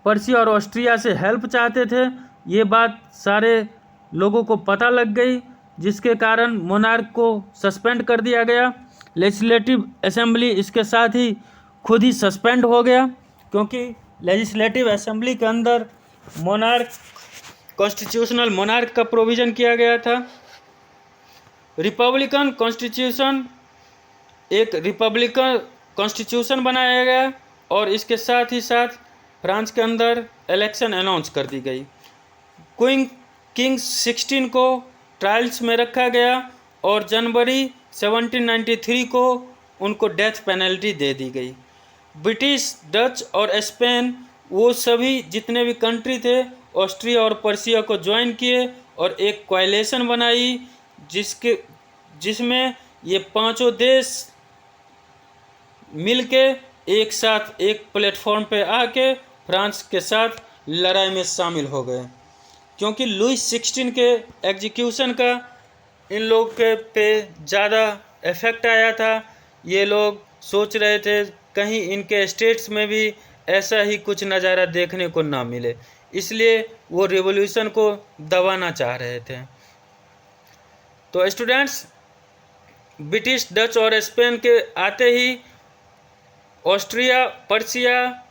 पर्सिया और ऑस्ट्रिया से हेल्प चाहते थे, ये बात सारे लोगों को पता लग गई, जिसके कारण मोनार्क को सस्पेंड कर दिया गया। लेजिस्लेटिव असेंबली इसके साथ ही खुद ही सस्पेंड हो गया, क्योंकि लेजिस्लेटिव असेंबली के अंदर कॉन्स्टिट्यूशनल मोनार्क का प्रोविज़न किया गया था। रिपब्लिकन कॉन्स्टिट्यूशन, एक रिपब्लिकन कॉन्स्टिट्यूशन बनाया गया और इसके साथ ही साथ फ्रांस के अंदर इलेक्शन अनाउंस कर दी गई। किंग 16 को ट्रायल्स में रखा गया और जनवरी 1793 को उनको डेथ पेनल्टी दे दी गई। ब्रिटिश, डच और स्पेन वो सभी जितने भी कंट्री थे ऑस्ट्रिया और पर्सिया को ज्वाइन किए और एक कोएलिशन बनाई, जिसमें ये पांचों देश मिलके एक साथ एक प्लेटफॉर्म पे आके फ्रांस के साथ लड़ाई में शामिल हो गए। क्योंकि लुई 16 के एग्जीक्यूशन का इन लोग के पे ज़्यादा इफेक्ट आया था। ये लोग सोच रहे थे कहीं इनके स्टेट्स में भी ऐसा ही कुछ नज़ारा देखने को ना मिले, इसलिए वो रिवॉल्यूशन को दबाना चाह रहे थे। तो स्टूडेंट्स, ब्रिटिश, डच और स्पेन के आते ही ऑस्ट्रिया, पर्सिया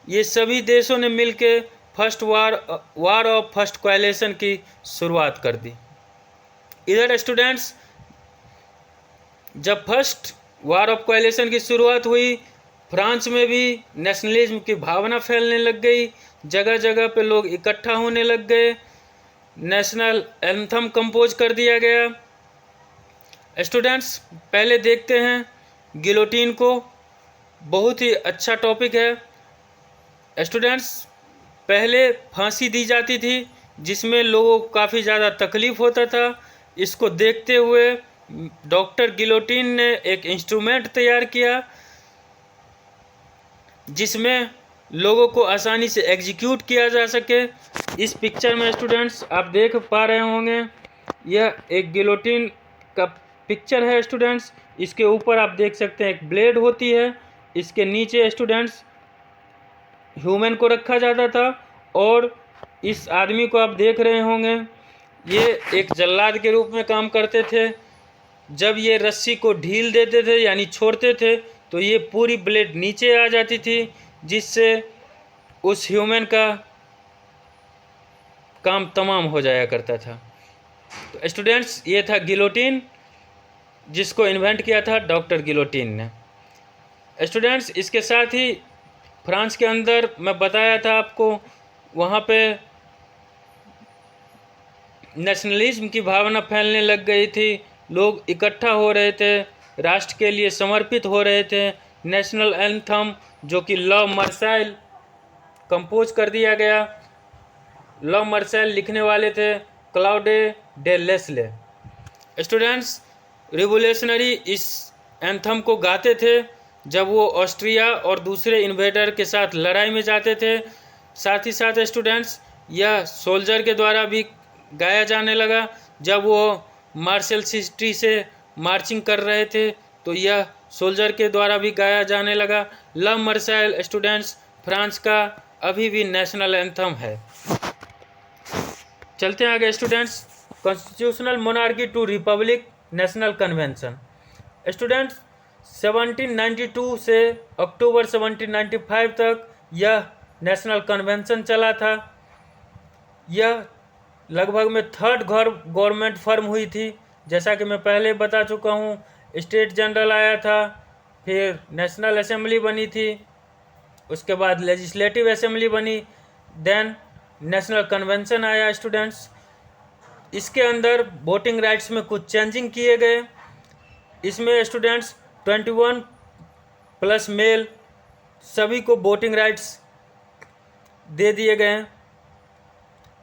ये सभी देशों ने मिलके वार ऑफ फर्स्ट कोएलिशन की शुरुआत कर दी। इधर स्टूडेंट्स, जब फर्स्ट वार ऑफ कोएलिशन की शुरुआत हुई, फ्रांस में भी नेशनलिज्म की भावना फैलने लग गई, जगह जगह पे लोग इकट्ठा होने लग गए, नेशनल एंथम कंपोज कर दिया गया। स्टूडेंट्स, पहले देखते हैं गिलोटिन को, बहुत ही अच्छा टॉपिक है। स्टूडेंट्स, पहले फांसी दी जाती थी जिसमें लोगों को काफ़ी ज़्यादा तकलीफ़ होता था। इसको देखते हुए डॉक्टर गिलोटिन ने एक इंस्ट्रूमेंट तैयार किया जिसमें लोगों को आसानी से एग्जीक्यूट किया जा सके। इस पिक्चर में स्टूडेंट्स आप देख पा रहे होंगे, यह एक गिलोटिन का पिक्चर है स्टूडेंट्स। इसके ऊपर आप देख सकते हैं एक ब्लेड होती है, इसके नीचे स्टूडेंट्स ह्यूमन को रखा जाता था और इस आदमी को आप देख रहे होंगे, ये एक जल्लाद के रूप में काम करते थे। जब ये रस्सी को ढील देते थे यानी छोड़ते थे तो ये पूरी ब्लेड नीचे आ जाती थी, जिससे उस ह्यूमन का काम तमाम हो जाया करता था। तो स्टूडेंट्स, ये था गिलोटिन, जिसको इन्वेंट किया था डॉक्टर गिलोटिन ने। स्टूडेंट्स, इसके साथ ही फ्रांस के अंदर मैं बताया था आपको, वहाँ पे नेशनलिज्म की भावना फैलने लग गई थी, लोग इकट्ठा हो रहे थे, राष्ट्र के लिए समर्पित हो रहे थे। नेशनल एंथम जो कि लॉ मर्साइल कंपोज कर दिया गया। लॉ मर्साइल लिखने वाले थे Claude day Leslie. Students, revolutionary इस एंथम को गाते थे जब वो ऑस्ट्रिया और दूसरे इन्वेडर के साथ लड़ाई में जाते थे। साथ ही साथ स्टूडेंट्स, यह सोल्जर के द्वारा भी गाया जाने लगा। जब वो मार्शल सिटी से मार्चिंग कर रहे थे तो यह सोल्जर के द्वारा भी गाया जाने लगा। ला मर्साइल स्टूडेंट्स फ्रांस का अभी भी नेशनल एंथम है। चलते हैं आगे students, constitutional monarchy to republic national convention. Students, 1792 से अक्टूबर 1795 तक यह नेशनल कन्वेंशन चला था। यह लगभग में थर्ड गवर्नमेंट फॉर्म हुई थी। जैसा कि मैं पहले बता चुका हूँ, स्टेट जनरल आया था, फिर नेशनल असेंबली बनी थी, उसके बाद लेजिस्लेटिव असेंबली बनी, देन नेशनल कन्वेंशन आया स्टूडेंट्स। इसके अंदर वोटिंग राइट्स में कुछ चेंजिंग किए गए। इसमें स्टूडेंट्स 21 प्लस मेल सभी को वोटिंग राइट्स दे दिए गए।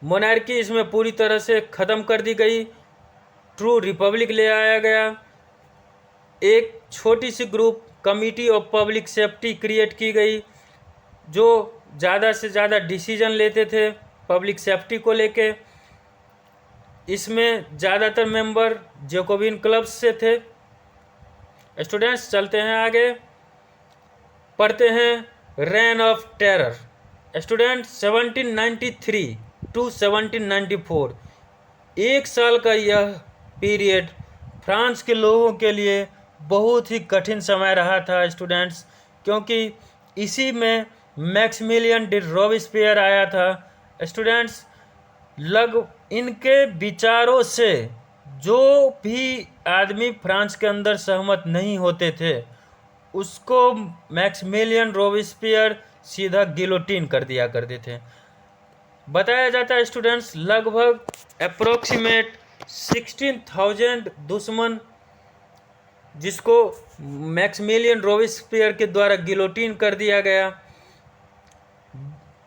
मोनार्की इसमें पूरी तरह से ख़त्म कर दी गई, ट्रू रिपब्लिक ले आया गया। एक छोटी सी group committee of public safety create की गई, जो ज़्यादा से ज़्यादा डिसीजन लेते थे पब्लिक सेफ्टी को लेके। इसमें ज़्यादातर मेंबर जैकोबिन क्लब्स से थे। स्टूडेंट्स चलते हैं आगे, पढ़ते हैं reign of terror. Student 1793 to 1794, एक साल का यह पीरियड फ्रांस के लोगों के लिए बहुत ही कठिन समय रहा था स्टूडेंट्स, क्योंकि इसी में मैक्सिमिलियन डी रॉबेस्पियर आया था। स्टूडेंट्स इनके विचारों से जो भी आदमी फ्रांस के अंदर सहमत नहीं होते थे, उसको मैक्सिमिलियन रॉबेस्पियर सीधा गिलोटिन कर दिया करते थे। बताया जाता है स्टूडेंट्स लगभग अप्रोक्सीमेट 16,000 दुश्मन जिसको मैक्सिमिलियन रॉबेस्पियर के द्वारा गिलोटिन कर दिया गया।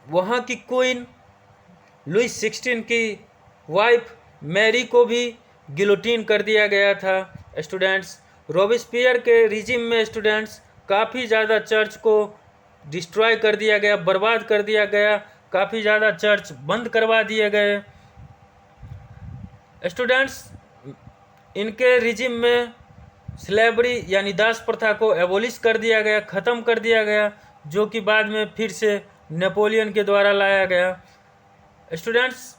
वहाँ की क्वीन लुई 16 की वाइफ मैरी को भी गिलोटिन कर दिया गया था। स्टूडेंट्स रॉबेस्पियर के रिजिम में स्टूडेंट्स काफ़ी ज़्यादा चर्च को डिस्ट्रॉय कर दिया गया, बर्बाद कर दिया गया, काफ़ी ज़्यादा चर्च बंद करवा दिए गए। स्टूडेंट्स इनके रिजिम में स्लेवरी यानी दास प्रथा को एबोलिश कर दिया गया, ख़त्म कर दिया गया, जो कि बाद में फिर से नेपोलियन के द्वारा लाया गया। स्टूडेंट्स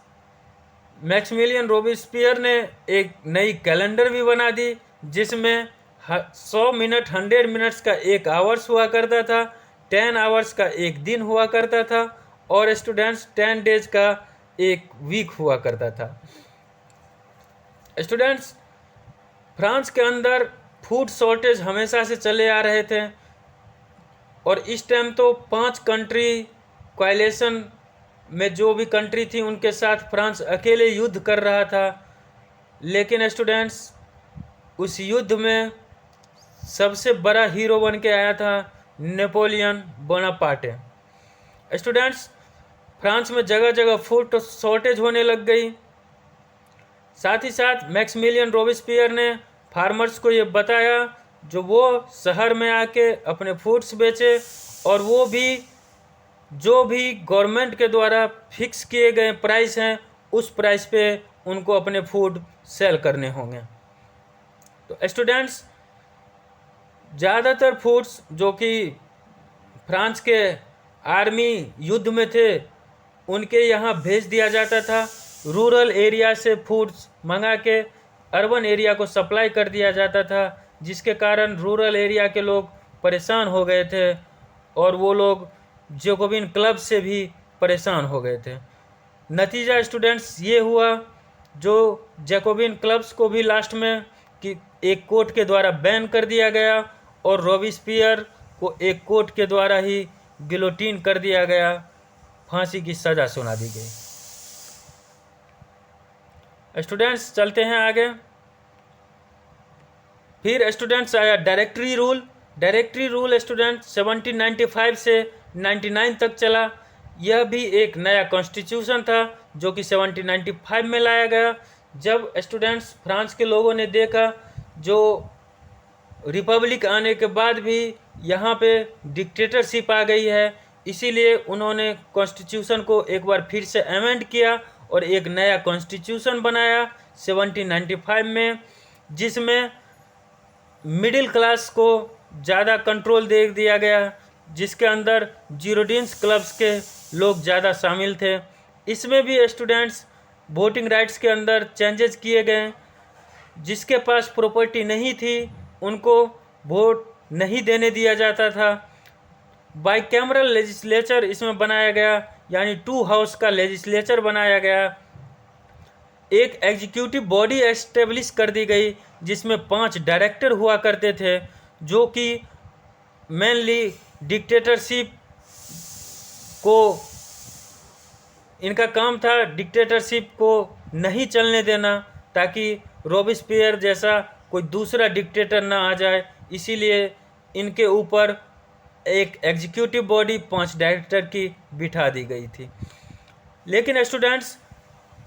मैक्सिमिलियन रॉबेस्पियर ने एक नई कैलेंडर भी बना दी, जिसमें 100 मिनट 100 मिनट्स का एक आवर्स हुआ करता था, 10 आवर्स का एक दिन हुआ करता था, और स्टूडेंट्स 10 डेज का एक वीक हुआ करता था। स्टूडेंट्स फ्रांस के अंदर फूड शॉर्टेज हमेशा से चले आ रहे थे, और इस टाइम तो 5 कंट्री कोएलिशन में जो भी कंट्री थी उनके साथ फ्रांस अकेले युद्ध कर रहा था। लेकिन स्टूडेंट्स उस युद्ध में सबसे बड़ा हीरो बन के आया था नेपोलियन बोनापार्टे। स्टूडेंट्स फ्रांस में जगह जगह फूड शॉर्टेज होने लग गई। साथ ही साथ मैक्सिमिलियन रॉबेस्पियर ने फार्मर्स को ये बताया जो वो शहर में आके अपने फूड्स बेचे, और वो भी जो भी गवर्नमेंट के द्वारा फिक्स किए गए प्राइस हैं उस प्राइस पे उनको अपने फूड सेल करने होंगे। तो स्टूडेंट्स ज़्यादातर फूड्स जो कि फ्रांस के आर्मी युद्ध में थे उनके यहाँ भेज दिया जाता था। रूरल एरिया से फूड्स मंगा के अर्बन एरिया को सप्लाई कर दिया जाता था, जिसके कारण रूरल एरिया के लोग परेशान हो गए थे, और वो लोग जैकोबिन क्लब से भी परेशान हो गए थे। नतीजा स्टूडेंट्स ये हुआ, जो जैकोबिन क्लब्स को भी लास्ट में कि एक कोर्ट के द्वारा बैन कर दिया गया, और रॉबेस्पियर को एक कोर्ट के द्वारा ही गिलोटिन कर दिया गया, फांसी की सज़ा सुना दी गई। स्टूडेंट्स चलते हैं आगे। फिर स्टूडेंट्स आया directory rule. Directory rule student 1795 से 99 तक चला। यह भी एक नया कॉन्स्टिट्यूशन था जो कि 1795 में लाया गया, जब स्टूडेंट्स फ्रांस के लोगों ने देखा जो रिपब्लिक आने के बाद भी यहाँ पे डिक्टेटरशिप आ गई है, इसीलिए उन्होंने कॉन्स्टिट्यूशन को एक बार फिर से अमेंड किया और एक नया कॉन्स्टिट्यूशन बनाया 1795 में, जिसमें मिडिल क्लास को ज़्यादा कंट्रोल दे दिया गया, जिसके अंदर जीरोडिन्स क्लब्स के लोग ज़्यादा शामिल थे। इसमें भी स्टूडेंट्स वोटिंग राइट्स के अंदर चेंजेस किए गए। जिसके पास प्रॉपर्टी नहीं थी उनको वोट नहीं देने दिया जाता था। बाइकैमरल लेजिस्लेचर इसमें बनाया गया, यानी 2 हाउस का लेजिस्लेचर बनाया गया। एक एग्जीक्यूटिव बॉडी एस्टेब्लिश कर दी गई जिसमें 5 डायरेक्टर हुआ करते थे, जो कि मेनली डिक्टेटरशिप को, इनका काम था डिक्टेटरशिप को नहीं चलने देना, ताकि रॉबेस्पियर जैसा कोई दूसरा डिक्टेटर ना आ जाए। इसीलिए इनके ऊपर एक एग्जीक्यूटिव बॉडी 5 डायरेक्टर की बिठा दी गई थी। लेकिन स्टूडेंट्स,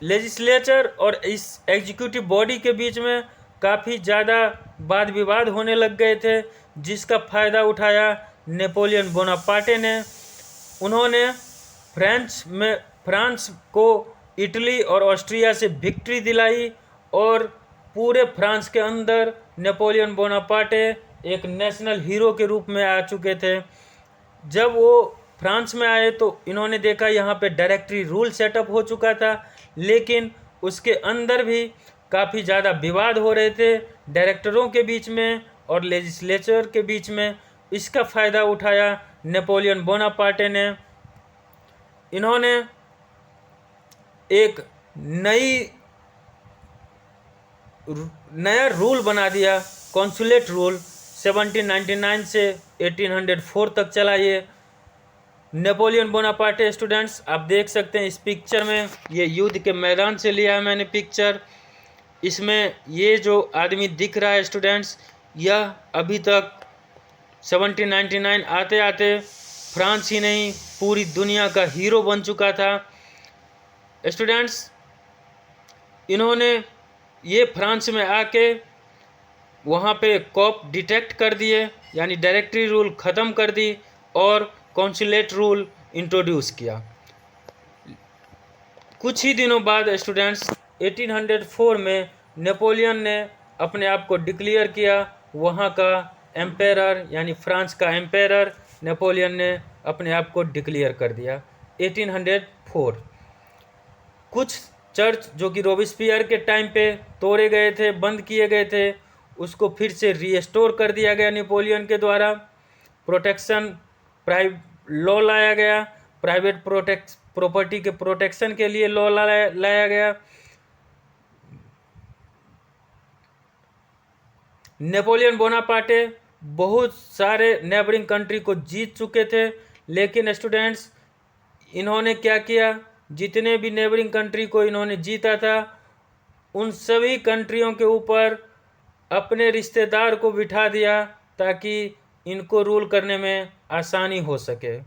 लेजिस्लेचर और इस एग्जीक्यूटिव बॉडी के बीच में काफ़ी ज़्यादा वाद विवाद होने लग गए थे, जिसका फ़ायदा उठाया नेपोलियन बोनापार्टे ने। उन्होंने फ्रांस को इटली और ऑस्ट्रिया से विक्ट्री दिलाई, और पूरे फ्रांस के अंदर नेपोलियन बोनापार्टे एक नेशनल हीरो के रूप में आ चुके थे। जब वो फ्रांस में आए तो इन्होंने देखा यहाँ पे डायरेक्टरी रूल सेटअप हो चुका था, लेकिन उसके अंदर भी काफ़ी ज़्यादा विवाद हो रहे थे डायरेक्टरों के बीच में और लेजिस्लेचर के बीच में। इसका फ़ायदा उठाया नेपोलियन बोनापार्टे ने। इन्होंने एक नया रूल बना दिया, कॉन्सुलेट रूल। 1799 से 1804 तक चला ये नेपोलियन बोनापार्टे। स्टूडेंट्स, आप देख सकते हैं इस पिक्चर में, ये युद्ध के मैदान से लिया है मैंने पिक्चर। इसमें ये जो आदमी दिख रहा है स्टूडेंट्स, यह अभी तक 1799 आते आते फ्रांस ही नहीं पूरी दुनिया का हीरो बन चुका था। स्टूडेंट्स, इन्होंने ये फ्रांस में आके वहाँ पे कॉप डिटेक्ट कर दिए, यानी डायरेक्टरी रूल ख़त्म कर दी और कॉन्सुलेट रूल इंट्रोड्यूस किया। कुछ ही दिनों बाद स्टूडेंट्स 1804 में नेपोलियन ने अपने आप को डिक्लेयर किया वहाँ का एम्पेरर, यानी फ्रांस का एम्पेरर नेपोलियन ने अपने आप को डिक्लेयर कर दिया 1804। कुछ चर्च जो कि रॉबेस्पियर के टाइम पे तोड़े गए थे, बंद किए गए थे, उसको फिर से रीस्टोर कर दिया गया नेपोलियन के द्वारा। प्रोटेक्शन लॉ लाया गया, प्राइवेट प्रॉपर्टी के प्रोटेक्शन के लिए लॉ लाया गया। नेपोलियन बोनापार्टे बहुत सारे नेबरिंग कंट्री को जीत चुके थे, लेकिन स्टूडेंट्स इन्होंने क्या किया, जितने भी नेबरिंग कंट्री को इन्होंने जीता था उन सभी कंट्रियों के ऊपर अपने रिश्तेदार को बिठा दिया ताकि इनको रूल करने में आसानी हो सके।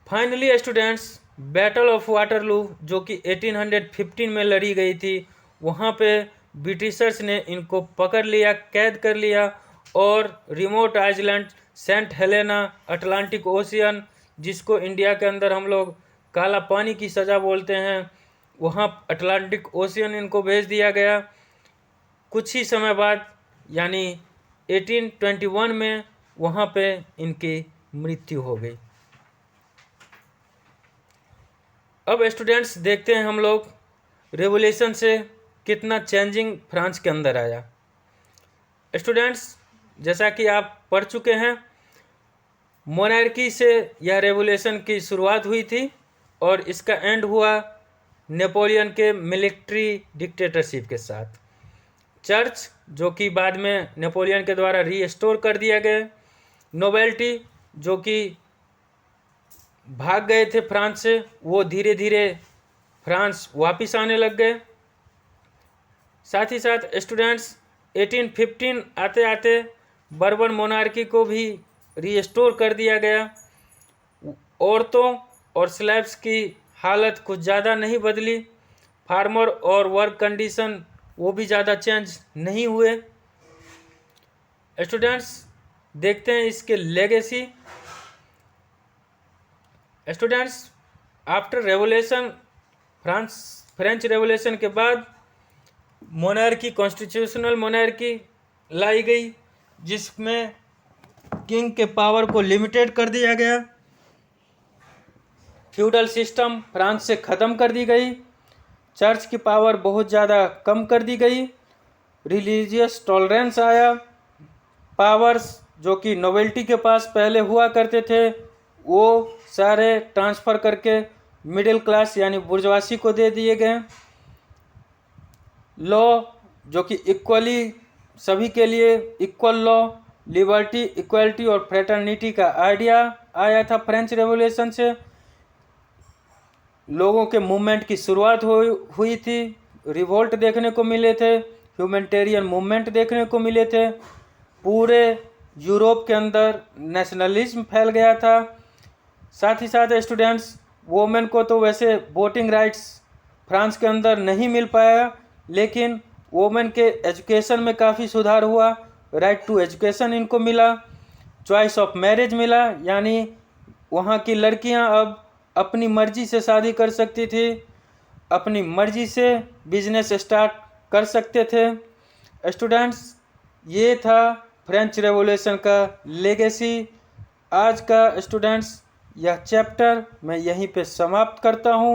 Finally students, battle of Waterloo जो कि 1815 में लड़ी गई थी, वहाँ पे ब्रिटिशर्स ने इनको पकड़ लिया, कैद कर लिया, और remote island saint Helena, Atlantic ocean, जिसको इंडिया के अंदर हम लोग काला पानी की सज़ा बोलते हैं, वहाँ अटलांटिक ओशियन इनको भेज दिया गया। कुछ ही समय बाद यानी 1821 में वहाँ पे इनकी मृत्यु हो गई। अब स्टूडेंट्स देखते हैं हम लोग रेवोल्यूशन से कितना चेंजिंग फ्रांस के अंदर आया। स्टूडेंट्स, जैसा कि आप पढ़ चुके हैं, मोनार्की से यह रेवोल्यूशन की शुरुआत हुई थी और इसका एंड हुआ नेपोलियन के मिलिट्री डिक्टेटरशिप के साथ। चर्च जो कि बाद में नेपोलियन के द्वारा रीस्टोर कर दिया गया, नोबेलिटी जो कि भाग गए थे फ्रांस से, वो धीरे धीरे फ्रांस वापस आने लग गए। साथ ही साथ स्टूडेंट्स 1815 आते आते बर्बन मोनार्की को भी रीस्टोर कर दिया गया। औरतों और स्लैब्स की हालत कुछ ज़्यादा नहीं बदली, फार्मर और वर्क कंडीशन वो भी ज़्यादा चेंज नहीं हुए। स्टूडेंट्स, देखते हैं इसके legacy. Students, after revolution, French revolution के बाद मोनार्की, कॉन्स्टिट्यूशनल मोनार्की लाई गई, जिसमें किंग के पावर को लिमिटेड कर दिया गया। फ्यूडल सिस्टम फ्रांस से ख़त्म कर दी गई। चर्च की पावर बहुत ज़्यादा कम कर दी गई। रिलीजियस टॉलरेंस आया। पावर्स जो कि नोबेल्टी के पास पहले हुआ करते थे वो सारे ट्रांसफ़र करके मिडिल क्लास यानी बुर्जवासी को दे दिए गए। लॉ जो कि इक्वली सभी के लिए इक्वल लॉ, लिबर्टी, इक्वलिटी और फ्रेटर्निटी का आइडिया आया था फ्रेंच रेवोल्यूशन से। लोगों के मूवमेंट की शुरुआत हुई थी, रिवोल्ट देखने को मिले थे, ह्यूमैनिटेरियन मूवमेंट देखने को मिले थे। पूरे यूरोप के अंदर नेशनलिज्म फैल गया था। साथ ही साथ स्टूडेंट्स, वोमेन को तो वैसे वोटिंग राइट्स फ्रांस के अंदर नहीं मिल पाया, लेकिन वोमेन के एजुकेशन में काफ़ी सुधार हुआ। राइट टू एजुकेशन इनको मिला, चॉइस ऑफ मैरिज मिला, यानी वहाँ की लड़कियाँ अब अपनी मर्जी से शादी कर सकती थी, अपनी मर्जी से बिजनेस स्टार्ट कर सकते थे। स्टूडेंट्स, ये था फ्रेंच रेवोल्यूशन का लेगेसी। आज का स्टूडेंट्स यह चैप्टर मैं यहीं पे समाप्त करता हूँ।